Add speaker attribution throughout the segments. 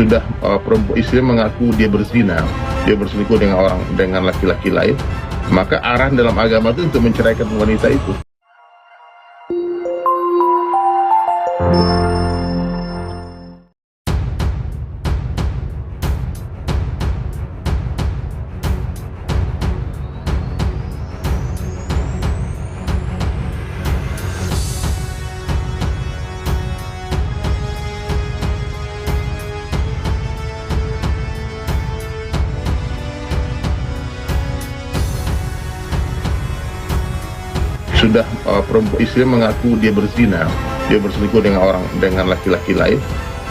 Speaker 1: sudah perempuan istri mengaku dia berzina, dia berselingkuh dengan laki-laki lain, maka arahan dalam agama itu untuk menceraikan wanita itu. Sudah perempuan istri mengaku dia berzina, dia berselingkuh dengan laki-laki lain,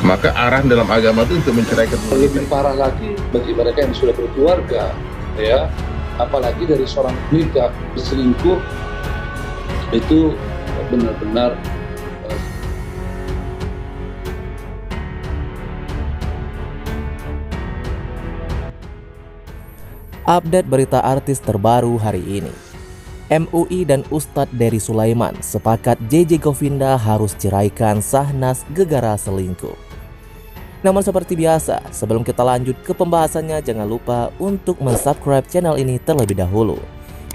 Speaker 1: maka arahan dalam agama itu untuk menceraikan wanita.
Speaker 2: Lebih parah lagi bagi mereka yang sudah berkeluarga, ya, apalagi dari seorang nikah berselingkuh, itu benar-benar
Speaker 3: Update berita artis terbaru hari ini. MUI dan Ustadz Dery Sulaiman sepakat JJ Govinda harus ceraikan Syahnaz gegara selingkuh. Namun seperti biasa, sebelum kita lanjut ke pembahasannya, jangan lupa untuk mensubscribe channel ini terlebih dahulu.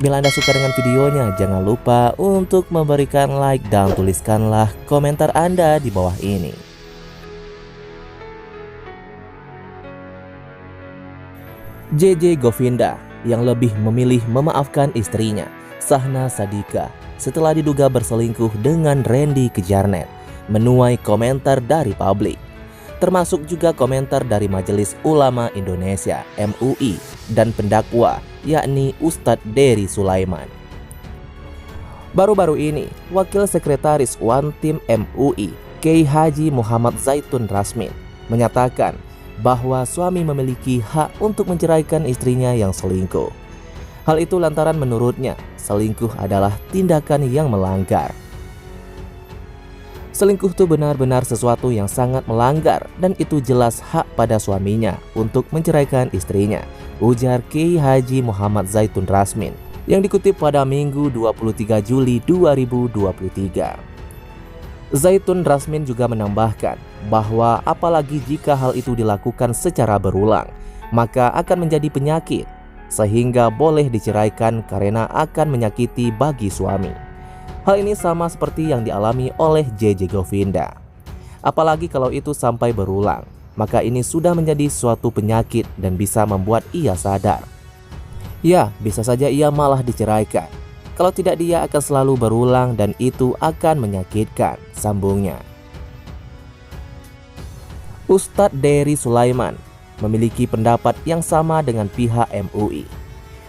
Speaker 3: Bila Anda suka dengan videonya, jangan lupa untuk memberikan like dan tuliskanlah komentar Anda di bawah ini. JJ Govinda yang lebih memilih memaafkan istrinya Syahnaz Sadiqah setelah diduga berselingkuh dengan Randy Kejarnet menuai komentar dari publik, termasuk juga komentar dari Majelis Ulama Indonesia MUI dan pendakwa yakni Ustadz Dery Sulaiman. Baru-baru ini, Wakil Sekretaris One Team MUI Kiai Haji Muhammad Zaitun Rasmin menyatakan bahwa suami memiliki hak untuk menceraikan istrinya yang selingkuh. Hal itu lantaran menurutnya selingkuh adalah tindakan yang melanggar. Selingkuh itu benar-benar sesuatu yang sangat melanggar dan itu jelas hak pada suaminya untuk menceraikan istrinya, ujar Kiai Haji Muhammad Zaitun Rasmin yang dikutip pada Minggu 23 Juli 2023. Zaitun Rasmin juga menambahkan bahwa apalagi jika hal itu dilakukan secara berulang, maka akan menjadi penyakit sehingga boleh diceraikan karena akan menyakiti bagi suami. Hal ini sama seperti yang dialami oleh JJ Govinda. Apalagi kalau itu sampai berulang, maka ini sudah menjadi suatu penyakit dan bisa membuat ia sadar. Ya, bisa saja ia malah diceraikan. Kalau tidak, dia akan selalu berulang dan itu akan menyakitkan, sambungnya. Ustadz Dery Sulaiman memiliki pendapat yang sama dengan pihak MUI.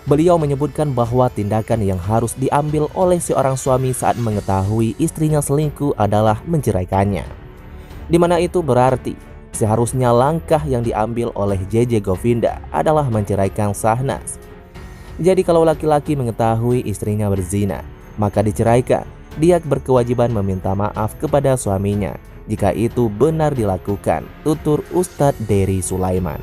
Speaker 3: Beliau menyebutkan bahwa tindakan yang harus diambil oleh seorang suami saat mengetahui istrinya selingkuh adalah menceraikannya. Di mana itu berarti seharusnya langkah yang diambil oleh JJ Govinda adalah menceraikan Syahnaz. Jadi kalau laki-laki mengetahui istrinya berzina, maka diceraikan. Dia berkewajiban meminta maaf kepada suaminya jika itu benar dilakukan, tutur Ustadz Dery Sulaiman.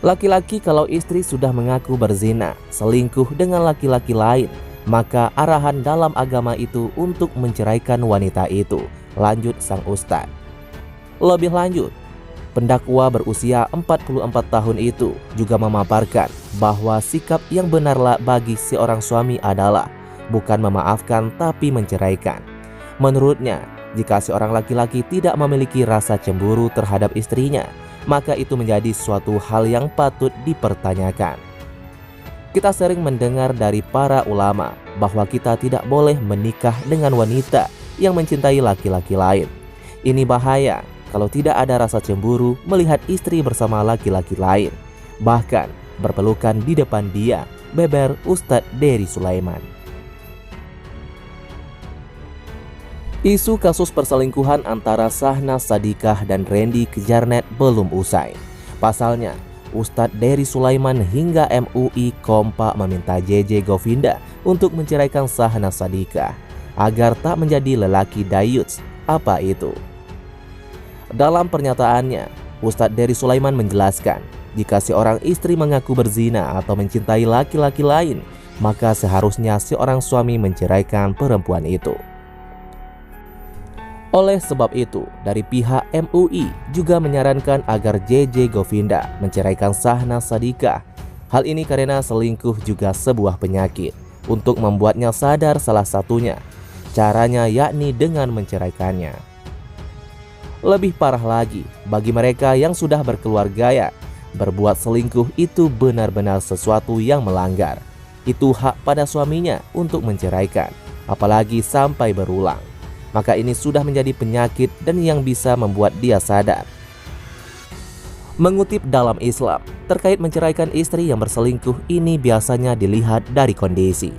Speaker 3: Laki-laki kalau istri sudah mengaku berzina, selingkuh dengan laki-laki lain, maka arahan dalam agama itu untuk menceraikan wanita itu, lanjut sang Ustadz. Lebih lanjut, pendakwa berusia 44 tahun itu juga memaparkan bahwa sikap yang benarlah bagi seorang suami adalah bukan memaafkan tapi menceraikan. Menurutnya, jika seorang laki-laki tidak memiliki rasa cemburu terhadap istrinya, maka itu menjadi suatu hal yang patut dipertanyakan. Kita sering mendengar dari para ulama bahwa kita tidak boleh menikah dengan wanita yang mencintai laki-laki lain. Ini bahaya kalau tidak ada rasa cemburu melihat istri bersama laki-laki lain, bahkan berpelukan di depan dia, beber Ustadz Dery Sulaiman. Isu kasus perselingkuhan antara Syahnaz Sadiqah dan Randy Kejarnet belum usai. Pasalnya, Ustadz Dery Sulaiman hingga MUI kompak meminta JJ Govinda untuk menceraikan Syahnaz Sadiqah agar tak menjadi lelaki dayuts. Apa itu? Dalam pernyataannya, Ustadz Dery Sulaiman menjelaskan, jika seorang istri mengaku berzina atau mencintai laki-laki lain, maka seharusnya seorang suami menceraikan perempuan itu. Oleh sebab itu, dari pihak MUI juga menyarankan agar JJ Govinda menceraikan Syahnaz Sadiqah. Hal ini karena selingkuh juga sebuah penyakit. Untuk membuatnya sadar salah satunya, caranya yakni dengan menceraikannya. Lebih parah lagi, bagi mereka yang sudah berkeluarga, berbuat selingkuh itu benar-benar sesuatu yang melanggar. Itu hak pada suaminya untuk menceraikan, apalagi sampai berulang. Maka ini sudah menjadi penyakit dan yang bisa membuat dia sadar. Mengutip dalam Islam, terkait menceraikan istri yang berselingkuh ini biasanya dilihat dari kondisi.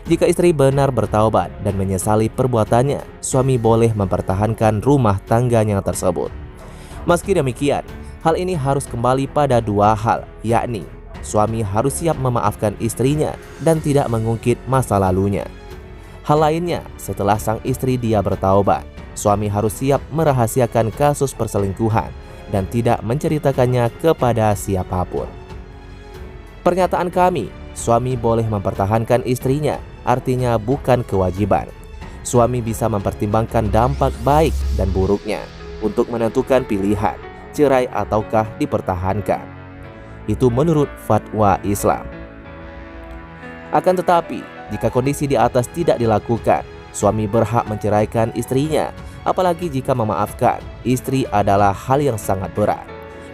Speaker 3: Jika istri benar bertaubat dan menyesali perbuatannya, suami boleh mempertahankan rumah tangganya tersebut. Meski demikian, hal ini harus kembali pada dua hal, yakni suami harus siap memaafkan istrinya dan tidak mengungkit masa lalunya. Hal lainnya, setelah sang istri dia bertaubat, suami harus siap merahasiakan kasus perselingkuhan dan tidak menceritakannya kepada siapapun. Pernyataan kami, suami boleh mempertahankan istrinya, artinya bukan kewajiban. Suami bisa mempertimbangkan dampak baik dan buruknya untuk menentukan pilihan, cerai ataukah dipertahankan. Itu menurut fatwa Islam. Akan tetapi, jika kondisi di atas tidak dilakukan, suami berhak menceraikan istrinya. Apalagi jika memaafkan istri adalah hal yang sangat berat.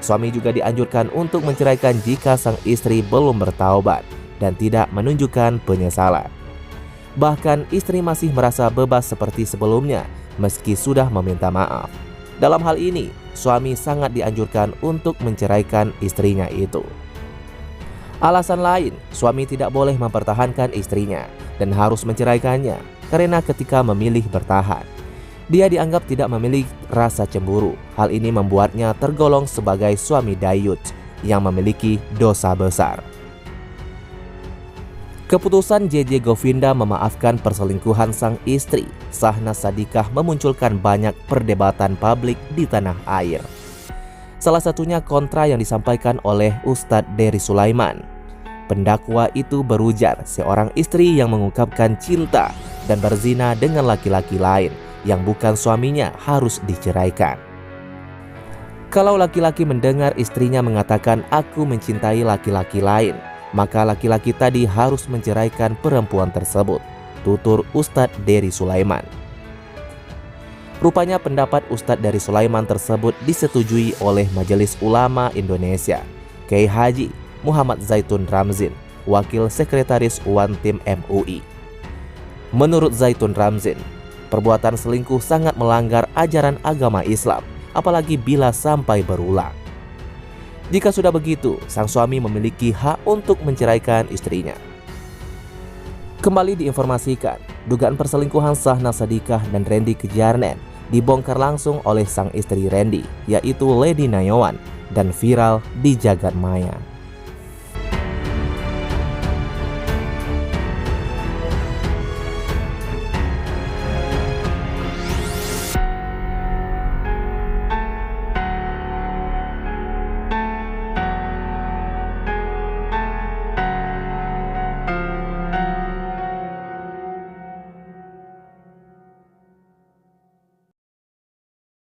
Speaker 3: Suami juga dianjurkan untuk menceraikan jika sang istri belum bertaubat dan tidak menunjukkan penyesalan. Bahkan istri masih merasa bebas seperti sebelumnya meski sudah meminta maaf. Dalam hal ini, suami sangat dianjurkan untuk menceraikan istrinya itu. Alasan lain, suami tidak boleh mempertahankan istrinya dan harus menceraikannya karena ketika memilih bertahan, dia dianggap tidak memiliki rasa cemburu. Hal ini membuatnya tergolong sebagai suami dayut yang memiliki dosa besar. Keputusan JJ Govinda memaafkan perselingkuhan sang istri Syahnaz Sadiqah memunculkan banyak perdebatan publik di tanah air. Salah satunya kontra yang disampaikan oleh Ustadz Dery Sulaiman. Pendakwa itu berujar seorang istri yang mengungkapkan cinta dan berzina dengan laki-laki lain yang bukan suaminya harus diceraikan. Kalau laki-laki mendengar istrinya mengatakan aku mencintai laki-laki lain, maka laki-laki tadi harus menceraikan perempuan tersebut, tutur Ustadz Dery Sulaiman. Rupanya pendapat Ustadz Dery Sulaiman tersebut disetujui oleh Majelis Ulama Indonesia, Kiai Haji Muhammad Zaitun Ramzin, Wakil Sekretaris One Team MUI. Menurut Zaitun Ramzin, perbuatan selingkuh sangat melanggar ajaran agama Islam, apalagi bila sampai berulang. Jika sudah begitu, sang suami memiliki hak untuk menceraikan istrinya. Kembali diinformasikan, dugaan perselingkuhan Syahnaz Sadiqah dan Randy Kejarnen dibongkar langsung oleh sang istri Randy, yaitu Lady Nayawan, dan viral di jagat maya.